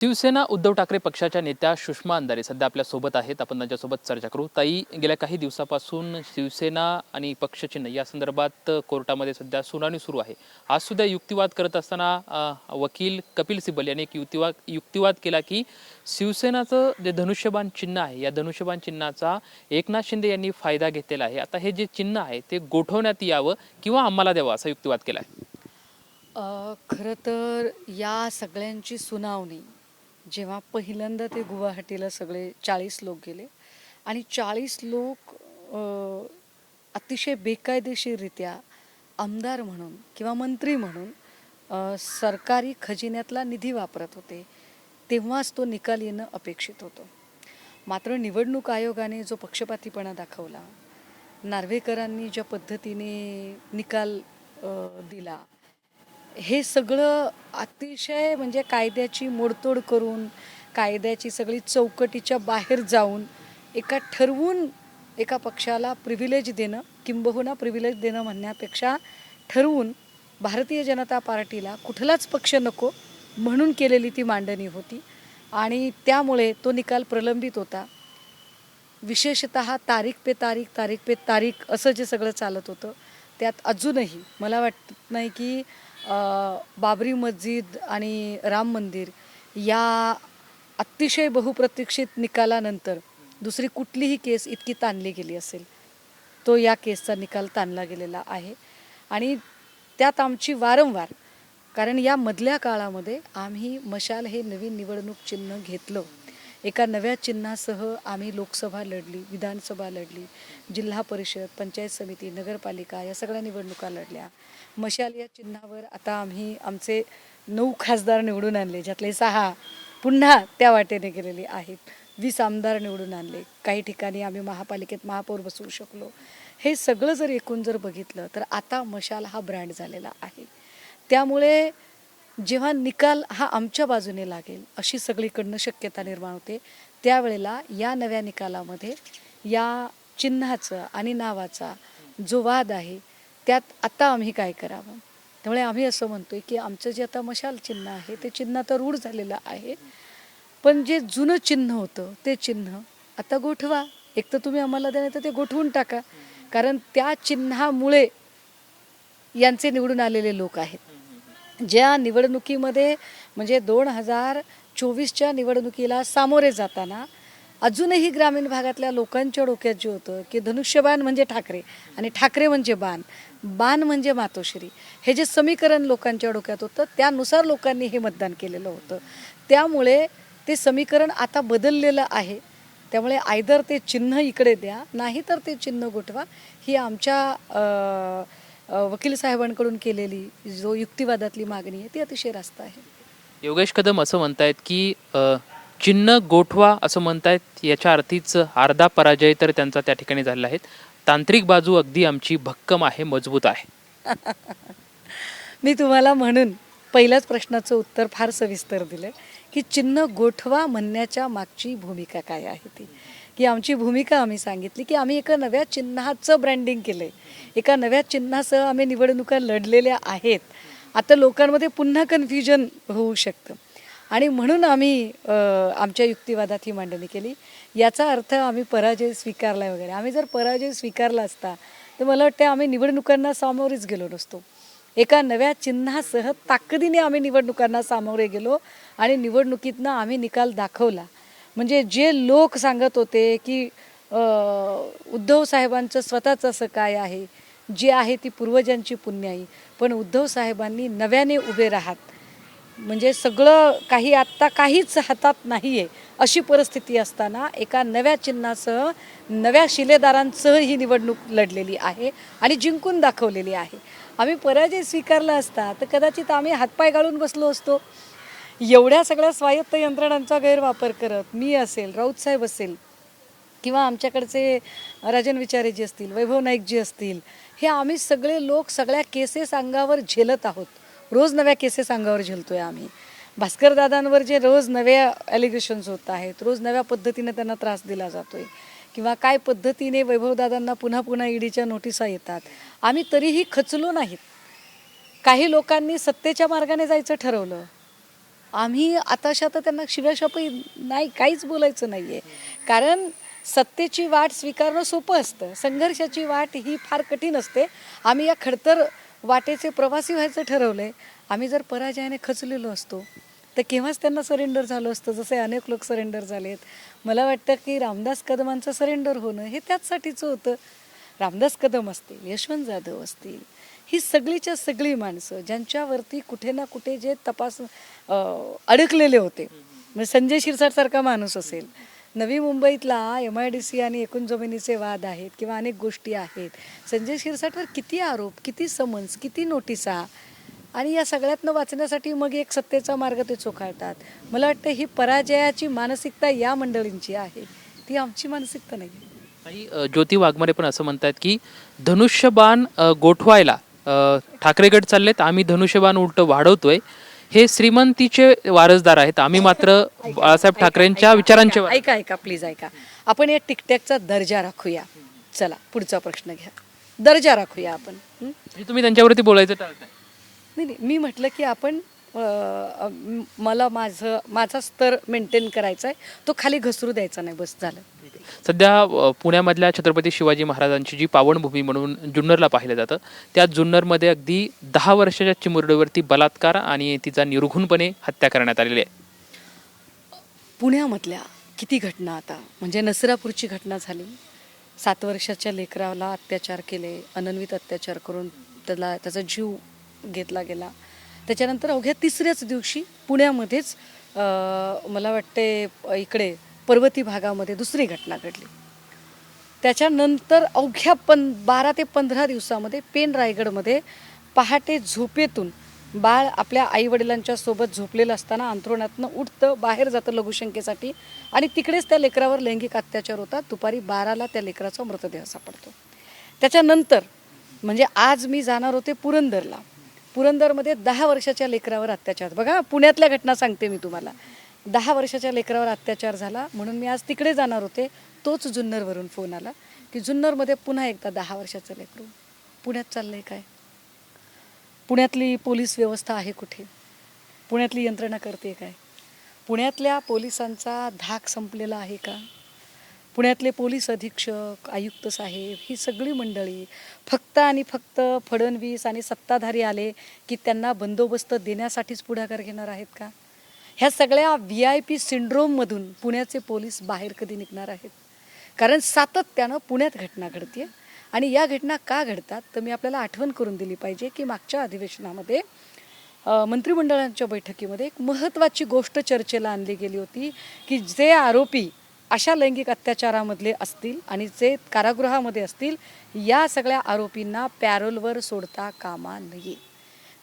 शिवसेना उद्धव ठाकरे पक्षाच्या नेत्या सुषमा अंधारे सध्या आपल्या सोबत आहेत. आपण त्यांच्यासोबत चर्चा करू. ताई, गेल्या काही दिवसापासून शिवसेना आणि पक्षचिन्ह या संदर्भात कोर्टामध्ये सध्या सुनावणी सुरू आहे. आज सुद्धा युक्तिवाद करत असताना वकील कपिल सिब्बल यांनी एक युक्तिवाद केला की शिवसेनाचं जे धनुष्यबाण चिन्ह आहे, या धनुष्यबाण चिन्हाचा एकनाथ शिंदे यांनी फायदा घेतलेला आहे. आता हे जे चिन्ह आहे ते गोठवण्यात यावं किंवा आम्हाला द्यावं असा युक्तिवाद केला आहे. खरं तर या सगळ्यांची सुनावणी जेव्हा पहिल्यांदा ते गुवाहाटीला सगळे 40 लोक गेले आणि 40 लोक अतिशय बेकायदेशीररित्या आमदार म्हणून किंवा मंत्री म्हणून सरकारी खजिन्यातला निधी वापरत होते, तेव्हाच तो निकाल येणं अपेक्षित होतं. मात्र निवडणूक आयोगाने जो पक्षपातीपणा दाखवला, नार्वेकरांनी ज्या पद्धतीने निकाल दिला, हे सगळं अतिशय म्हणजे कायद्याची मोडतोड करून, कायद्याची सगळी चौकटीच्या बाहेर जाऊन ठरवून एका पक्षाला प्रिव्हिलेज देणं, किंबहुना प्रिव्हिलेज देणं म्हणण्यापेक्षा ठरवून भारतीय जनता पार्टीला कुठलाच पक्ष नको म्हणून केलेली ती मांडणी होती. आणि त्यामुळे तो निकाल प्रलंबित होता. विशेषतः तारीख पे तारीख असं जे सगळं चालत होतं, त्यात अजूनही मला वाटत नाही की बाबरी मस्जिद आणि राम मंदिर या अतिशय बहुप्रतीक्षित निकालानंतर दुसरी कुठलीही केस इतकी ताणली गेली असेल. तो या केसचा निकाल ताणला गेलेला आहे. आणि त्यात आमची वारंवार, कारण या मधल्या काळामध्ये आम्ही मशाल हे नवीन निवडणूक चिन्ह घेतलं. एका नव्या चिन्हासह आम्ही लोकसभा लढली, विधानसभा लढली, जिल्हा परिषद, पंचायत समिती, नगरपालिका या सगळ्या निवडणुका लढल्या. मशाल या चिन्हावर आता आम्ही आमचे 9 खासदार निवडून आणले, ज्यातले 6 पुन्हा त्या वाटेने गेलेले आहेत. 20 आमदार निवडून आणले. काही ठिकाणी आम्ही महापालिकेत महापौर बसवू शकलो. हे सगळं जर एकूण जर बघितलं तर आता मशाल हा ब्रँड झालेला आहे. त्यामुळे जेव्हा निकाल हा आमच्या बाजूने लागेल अशी सगळीकडनं शक्यता निर्माण होते, त्यावेळेला या नव्या निकालामध्ये या चिन्हाचं आणि नावाचा जो वाद आहे त्यात आता आम्ही काय करावं. त्यामुळे आम्ही असं म्हणतोय की आमचं जे आता मशाल चिन्ह आहे ते चिन्ह आता रूढ झालेलं आहे, पण जे जुनं चिन्ह होतं ते चिन्ह आता गोठवा. एक तर तुम्ही आम्हाला द्या, नाही तर ते गोठवून टाका. कारण त्या चिन्हामुळे यांचे निवडून आलेले लोक आहेत. ज्या निवडणुकीमध्ये म्हणजे 2024च्या निवडणुकीला सामोरे जाताना अजूनही ग्रामीण भागातल्या लोकांच्या डोक्यात जे होतं की धनुष्यबाण म्हणजे ठाकरे आणि ठाकरे म्हणजे बाण, बाण म्हणजे मातोश्री, हे जे समीकरण लोकांच्या डोक्यात होतं त्यानुसार लोकांनी हे मतदान केलेलं होतं. त्यामुळे ते समीकरण आता बदललेलं आहे. त्यामुळे आयदर ते चिन्ह इकडे द्या, नाही तर ते चिन्ह गोठवा. ही आमच्या वकील साहेबांकडून केलेली जो युक्तिवादातली मागणी आहे ती अतिशय रास्त आहे. योगेश कदम असं म्हणतायत की चिन्ह गोठवा असं म्हणतायत, याच्या अर्थीच अर्धा पराजय तर त्यांचा त्या ठिकाणी झालेला आहे. तांत्रिक बाजू अगदी आमची भक्कम आहे, मजबूत आहे. मी तुम्हाला म्हणून पहिल्याच प्रश्नाचं उत्तर फार सविस्तर दिलं की चिन्ह गोठवा म्हणण्याच्या मागची भूमिका काय आहे ती. की आमची भूमिका आम्ही सांगितली की आम्ही एका नव्या चिन्हाचं ब्रँडिंग केलं आहे. एका नव्या चिन्हासह आम्ही निवडणुका लढलेल्या आहेत. आता लोकांमध्ये पुन्हा कन्फ्युजन होऊ शकतं आणि म्हणून आम्ही आमच्या युक्तिवादात ही मांडणी केली. याचा अर्थ आम्ही पराजय स्वीकारला वगैरे. आम्ही जर पराजय स्वीकारला असता तर मला वाटतं आम्ही निवडणुकांना सामोरेच गेलो नसतो. एका नव्या चिन्हासह ताकदीने आम्ही निवडणुकांना सामोरे गेलो आणि निवडणुकीतनं आम्ही निकाल दाखवला. म्हणजे जे लोक सांगत होते की उद्धव साहेबांचं स्वतःचं असं काय आहे, जी आहे ती पूर्वजांची पुण्याई, पण उद्धव साहेबांनी नव्याने उभे राहत, म्हणजे सगळं काही आत्ता काहीच हातात नाही आहे अशी परिस्थिती असताना एका नव्या चिन्हासह नव्या शिलेदारांसह ही निवडणूक लढलेली आहे आणि जिंकून दाखवलेली आहे. आम्ही पराजय स्वीकारला असता तर कदाचित आम्ही हातपाय गाळून बसलो असतो. एवढ्या सगळ्या स्वायत्त यंत्रणांचा गैरवापर करत मी असेल, राऊतसाहेब असेल किंवा आमच्याकडचे राजन विचारे जी असतील, वैभव नाईक जी असतील, हे आम्ही सगळे लोक सगळ्या केसेस अंगावर झेलत आहोत. रोज नव्या केसेस अंगावर झेलतोय आम्ही. भास्कर दादांवर जे रोज नव्या ॲलिगेशन्स होत आहेत, रोज नव्या पद्धतीने त्यांना त्रास दिला जातोय किंवा काय पद्धतीने वैभवदादांना पुन्हा पुन्हा ईडीच्या नोटिसा येतात, आम्ही तरीही खचलो नाहीत. काही लोकांनी सत्तेच्या मार्गाने जायचं ठरवलं, आम्ही आताशा तर त्यांना शिव्याशापही नाही, काहीच बोलायचं नाही आहे. कारण सत्तेची वाट स्वीकारणं सोपं असतं, संघर्षाची वाट ही फार कठीण असते. आम्ही या खडतर वाटेचे प्रवासी व्हायचं ठरवलं आहे. आम्ही जर पराजयाने खचलेलो असतो तर केव्हाच त्यांना सरेंडर झालं असतं, जसे अनेक लोक सरेंडर झालेत. मला वाटतं की रामदास कदमांचं सरेंडर होणं हे त्याचसाठीचं होतं. रामदास कदम असतील, यशवंत जाधव असतील, ही सगळीच्या सगळी माणसं ज्यांच्यावरती कुठे ना कुठे जे अडकलेले होते. म्हणजे संजय शिरसाटसारखा माणूस असेल, नवी मुंबईतला MIDC आणि एकूण जमिनीचे वाद आहेत किंवा अनेक गोष्टी आहेत. संजय शिरसाटवर किती आरोप, किती समन्स, किती नोटिसा, आणि या सगळ्यातनं वाचण्यासाठी मग एक सत्तेचा मार्ग ते चोखाळतात. मला वाटतं ही पराजयाची मानसिकता या मंडळींची आहे, ती आमची मानसिकता नाही. आणि ज्योती वाघमारे पण असं म्हणतात की धनुष्यबाण गोठवायला ठाकरे गट चाललेत, आम्ही धनुष्यबाण उलट वाढवतोय. हे श्रीमंतीचे वारसदार आहेत, आम्ही मात्र बाळासाहेब ठाकरेंच्या विचारांचे ऐका प्लीज ऐका. आपण या टिकटॅकचा दर्जा राखूया. चला पुढचा प्रश्न घ्या. दर्जा राखूया आपण. तुम्ही त्यांच्यावरती बोलायचं टाळताय. नाही, मी म्हटलं की आपण मला माझा स्तर मेंटेन करायचा आहे, तो खाली घसरू द्यायचा नाही, बस झालं. सध्या पुण्यामधल्या छत्रपती शिवाजी महाराजांची जी पावनभूमी म्हणून जुन्नरला पाहिलं जातं, त्या जुन्नरमध्ये अगदी 10 वर्षाच्या चिमुरडीवरती बलात्कार आणि तिचा निर्घुणपणे हत्या करण्यात आलेली आहे. पुण्यामधल्या किती घटना आता, म्हणजे नसरापूरची घटना झाली. 7 वर्षाच्या लेकराला अत्याचार केले, अनन्वित अत्याचार करून त्याचा जीव घेतला गेला. त्याच्यानंतर अवघ्या 3ऱ्याच दिवशी पुण्यामध्येच मला वाटते इकडे पर्वती भागामध्ये दुसरी घटना घडली. त्याच्यानंतर अवघ्या 12 ते 15 दिवसामध्ये पेन रायगडमध्ये पहाटे झोपेतून बाळ आपल्या आईवडिलांच्या सोबत झोपलेलं असताना अंथरुणातनं उठतं, बाहेर जातं लघुशंकेसाठी, आणि तिकडेच त्या लेकरावर लैंगिक अत्याचार होतात. दुपारी 12ला त्या लेकराचा मृतदेह सापडतो. त्याच्यानंतर म्हणजे आज मी जाणार होते पुरंदरला. पुरंदरमध्ये 10 वर्षाच्या लेकरावर अत्याचार. बघा, पुण्यातल्या घटना सांगते मी तुम्हाला. 10 वर्षाच्या लेकरावर अत्याचार झाला म्हणून मी आज तिकडे जाणार होते. तोच जुन्नरवरून फोन आला की जुन्नरमध्ये पुन्हा एकदा 10 वर्षाचं लेकरू. पुण्यात चाललंय काय? पुण्यातली पोलीस व्यवस्था आहे कुठे? पुण्यातली यंत्रणा करते काय? पुण्यातल्या पोलिसांचा धाक संपलेला आहे का? पुण्यातले पोलीस अधीक्षक, आयुक्त साहेब, ही सगळी मंडळी फक्त आणि फक्त फडणवीस आणि सत्ताधारी आले की त्यांना बंदोबस्त देण्यासाठीच पुढाकार घेणार आहेत का? ह्या सगळ्या VIP सिंड्रोममधून पुण्याचे पोलीस बाहेर कधी निघणार आहेत? कारण सातत्यानं पुण्यात घटना घडते. आणि या घटना का घडतात तर मी आपल्याला आठवण करून दिली पाहिजे की मागच्या अधिवेशनामध्ये मंत्रिमंडळाच्या बैठकीमध्ये एक महत्त्वाची गोष्ट चर्चेला आणली गेली होती की जे आरोपी अशा लैंगिक अत्याचारामधले असतील आणि जे कारागृहामध्ये असतील, या सगळ्या आरोपींना पॅरोलवर सोडता कामा नये.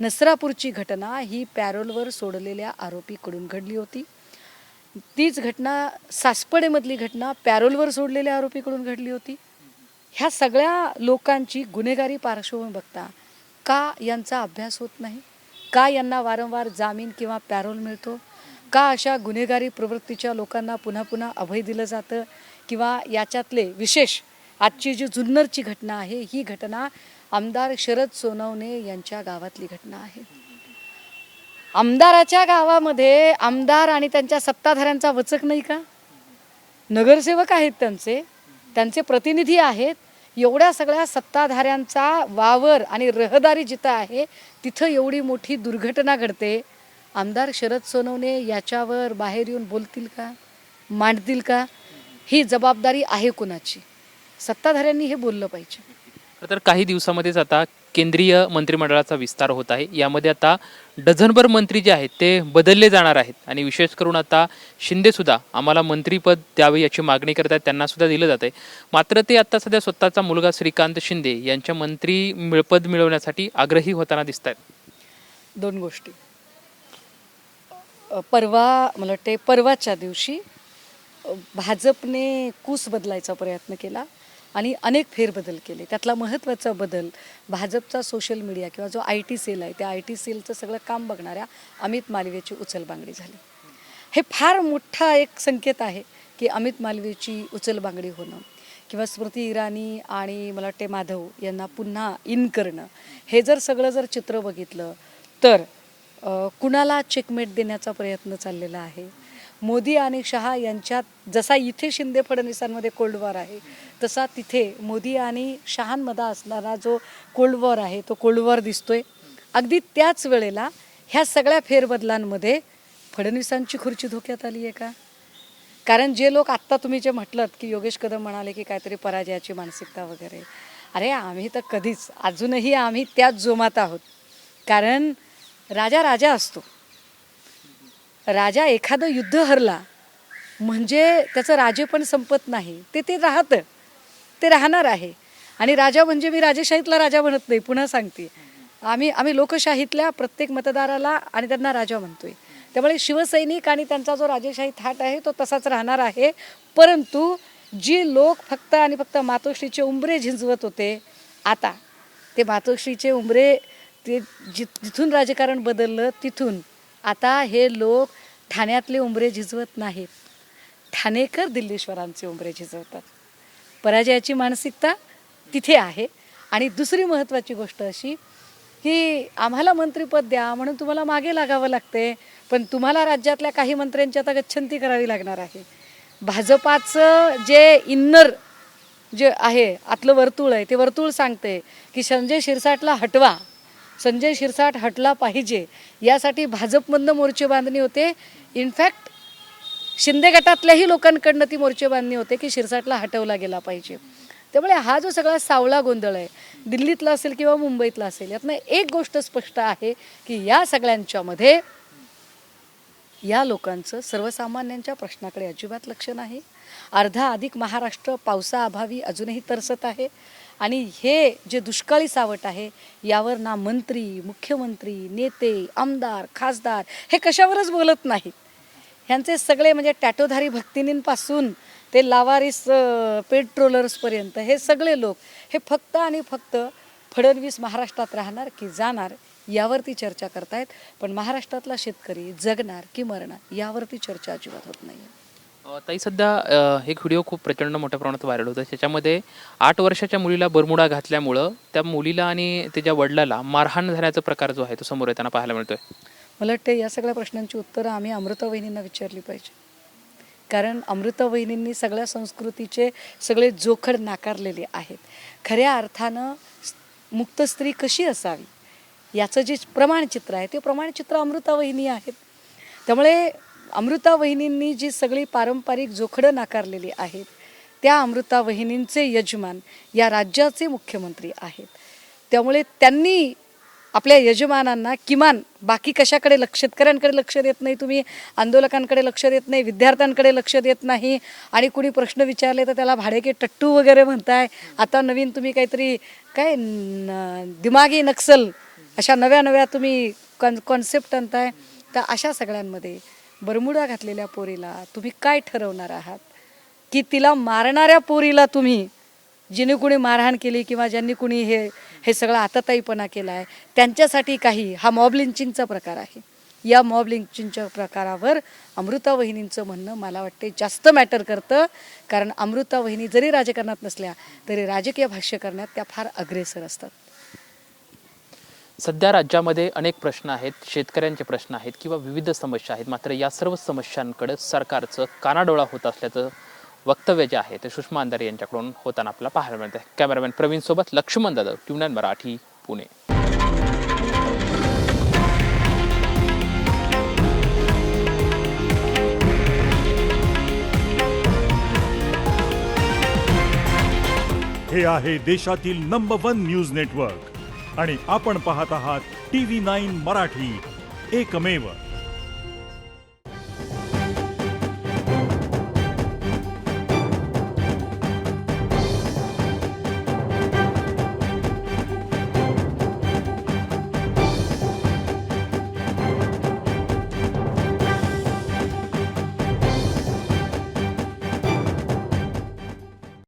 नसरापूरची घटना ही पॅरोलवर सोडलेल्या आरोपीकडून घडली होती. तीच घटना सासपडेमधली घटना पॅरोलवर सोडलेल्या आरोपीकडून घडली होती. ह्या सगळ्या लोकांची गुन्हेगारी पार्श्वभूमी बघता का यांचा अभ्यास होत नाही? का यांना वारंवार जामीन किंवा पॅरोल मिळतो? का अशा गुन्हेगारी प्रवृत्तीच्या लोकांना पुन्हा पुन्हा अभय दिलं जातं? किंवा याच्यातले विशेष आजची जी जुन्नरची घटना आहे, ही घटना आमदार शरद सोनवणे यांच्या गावातली घटना आहे. आमदाराच्या गावामध्ये आमदार आणि त्यांच्या सत्ताधाऱ्यांचा वचक नाही का? नगरसेवक आहेत, त्यांचे प्रतिनिधी आहेत. एवढ्या सगळ्या सत्ताधाऱ्यांचा वावर आणि रहदारी जिथं आहे तिथं एवढी मोठी दुर्घटना घडते. आमदार शरद सोनवणे याच्यावर बाहेर येऊन बोलतील का? मांडतील का? ही जबाबदारी आहे कुणाची? सत्ताधाऱ्यांनी हे बोललं पाहिजे. तर काही दिवसामध्येच आता केंद्रीय मंत्रिमंडळाचा विस्तार होत आहे. यामध्ये आता डझनभर मंत्री जे आहेत ते बदलले जाणार आहेत आणि विशेष करून आता शिंदेसुद्धा आम्हाला मंत्रीपद द्यावे याची मागणी करत आहेत, त्यांनासुद्धा दिलं जात आहे. मात्र ते आता सध्या स्वतःचा मुलगा श्रीकांत शिंदे यांच्या पद मिळवण्यासाठी आग्रही होताना दिसत आहेत. 2 गोष्टी. मला वाटते परवाच्या दिवशी भाजपने कूस बदलायचा प्रयत्न केला आणि अनेक फेरबदल केले. त्यातला महत्त्वाचा बदल भाजपचा सोशल मीडिया किंवा जो IT सेल आहे, त्या IT सेलचं सगळं काम बघणाऱ्या अमित मालवीयची उचलबांगडी झाली. हे फार मोठा एक संकेत आहे की अमित मालवीयची उचलबांगडी होणं किंवा स्मृती इराणी आणि मला वाटते माधव यांना पुन्हा इन करणं, हे जर सगळं चित्र बघितलं तर कुणाला चेकमेट देण्याचा प्रयत्न चाललेला आहे. मोदी आणि शहा यांच्यात जसा इथे शिंदे फडणवीसांमध्ये कोल्ड वॉर आहे, तसा तिथे मोदी आणि शहांमध्ये असणारा जो कोल्ड वॉर आहे तो कोल्ड वॉर दिसतोय. अगदी त्याच वेळेला ह्या सगळ्या फेरबदलांमध्ये फडणवीसांची खुर्ची धोक्यात आली आहे का? कारण जे लोक आत्ता तुम्ही जे म्हटलं की योगेश कदम म्हणाले की काहीतरी पराजयाची मानसिकता वगैरे, अरे आम्ही तर कधीच, अजूनही आम्ही त्याच जोमात आहोत. कारण राजा राजा असतो. राजा एखादं युद्ध हरला म्हणजे त्याचं राजेपण संपत नाही, ते राहतं, ते राहणार आहे. आणि राजा म्हणजे मी राजेशाहीतला राजा म्हणत नाही, पुन्हा सांगते, आम्ही लोकशाहीतल्या प्रत्येक मतदाराला आणि त्यांना राजा म्हणतोय. त्यामुळे शिवसैनिक आणि त्यांचा जो राजेशाही थाट आहे तो तसाच राहणार आहे. परंतु जी लोक फक्त आणि फक्त मातोश्रीचे उंबरे झिंजवत होते, आता ते मातोश्रीचे उंबरे, ते जिथून राजकारण बदललं तिथून आता हे लोक ठाण्यातले उंबरे झिजवत नाहीत, ठाणेकर दिल्लीश्वरांचे उंबरे झिजवतात. पराजयाची मानसिकता तिथे आहे. आणि दुसरी महत्त्वाची गोष्ट अशी की आम्हाला मंत्रिपद द्या म्हणून तुम्हाला मागे लागावं लागते, पण तुम्हाला राज्यातल्या काही मंत्र्यांची आता गच्छंती करावी लागणार आहे. भाजपाचं जे इन्नर जे आहे, आतलं वर्तुळ आहे, ते वर्तुळ सांगते की संजय शिरसाटला हटवा, संजय शिरसाट हटला पाहिजे. यासाठी भाजपमधनं मोर्चे बांधणी होते. इनफॅक्ट शिंदे गटातल्याही लोकांकडनं ती मोर्चे बांधणी होते की शिरसाटला हटवला गेला पाहिजे. त्यामुळे हा जो सगळा सावळा गोंधळ आहे, दिल्लीतला असेल किंवा मुंबईतला असेल, यातनं एक गोष्ट स्पष्ट आहे की या सगळ्यांच्यामध्ये या लोकांचं सर्वसामान्यांच्या प्रश्नाकडे अजिबात लक्ष नाही. अर्धा अधिक महाराष्ट्र पावसाअभावी अजूनही तरसत आहे. आणि हे जे दुष्काळी सावट आहे यावर ना मंत्री, मुख्यमंत्री, नेते, आमदार, खासदार हे कशावरच बोलत नाहीत. ह्यांचे सगळे म्हणजे टॅटोधारी भक्तिनींपासून ते लावारिस पेट्रोलर्सपर्यंत हे सगळे लोक हे फक्त आणि फक्त फडणवीस महाराष्ट्रात राहणार की जाणार यावरती चर्चा करतायत. पण महाराष्ट्रातला शेतकरी जगणार की मरणार यावरती चर्चा अजिबात होत नाही. ताई, सध्या एक व्हिडिओ खूप प्रचंड मोठ्या प्रमाणात व्हायरल होता. त्याच्यामध्ये 8 वर्षाच्या मुलीला बरमुडा घातल्यामुळं त्या मुलीला आणि त्याच्या वडिलाला मारहाण झाल्याचा प्रकार जो आहे तो समोर येताना पाहायला मिळतोय. मला वाटतं या सगळ्या प्रश्नांची उत्तरं आम्ही अमृता वहिनींना विचारली पाहिजे. कारण अमृता वहिनींनी सगळ्या संस्कृतीचे सगळे जोखड नाकारलेले आहेत. खऱ्या अर्थानं मुक्त स्त्री कशी असावी याचं जे प्रमाणचित्र आहे ते प्रमाणचित्र अमृता वहिनी आहेत. त्यामुळे अमृता वहिनींनी जी सगळी पारंपरिक जोखडं नाकारलेली आहेत त्या अमृता वहिनींचे यजमान या राज्याचे मुख्यमंत्री आहेत. त्यामुळे त्यांनी आपल्या यजमानांना किमान बाकी कशाकडे लक्ष, शेतकऱ्यांकडे लक्ष देत नाही तुम्ही, आंदोलकांकडे लक्ष देत नाही, विद्यार्थ्यांकडे लक्ष देत नाही, आणि कुणी प्रश्न विचारले तर त्याला भाडेके टट्टू वगैरे म्हणताय. आता नवीन तुम्ही काहीतरी काय दिमागी नक्सल अशा नव्या तुम्ही कॉन्सेप्ट आणताय. तर अशा सगळ्यांमध्ये बरमुडा घातलेल्या पोरीला तुम्ही काय ठरवणार आहात की तिला मारणाऱ्या पोरीला तुम्ही, जिने कुणी मारहाण केली किंवा ज्यांनी कुणी हे सगळं आताताईपणा केला आहे त्यांच्यासाठी काही, हा मॉब लिंचिंगचा प्रकार आहे. या मॉब लिंचिंगच्या प्रकारावर अमृता वहिनींचं म्हणणं मला वाटते जास्त मॅटर करतं. कारण अमृता वहिनी जरी राजकारणात नसल्या तरी राजकीय भाष्य करण्यात त्या फार अग्रेसर असतात. सध्या राज्यामध्ये अनेक प्रश्न आहेत, शेतकऱ्यांचे प्रश्न आहेत किंवा विविध समस्या आहेत. मात्र या सर्व समस्यांकडे सरकारचं कानाडोळा होत असल्याचं वक्तव्य जे आहे ते सुषमा अंधारे यांच्याकडून होताना आपल्याला पाहायला मिळते. कॅमेरामॅन प्रवीण सोबत लक्ष्मण दादा, ट्यून9 मराठी, पुणे. हे आहे देशातील नंबर 1 न्यूज नेटवर्क आणि आपण पाहत आहात TV9 मराठी, एकमेव.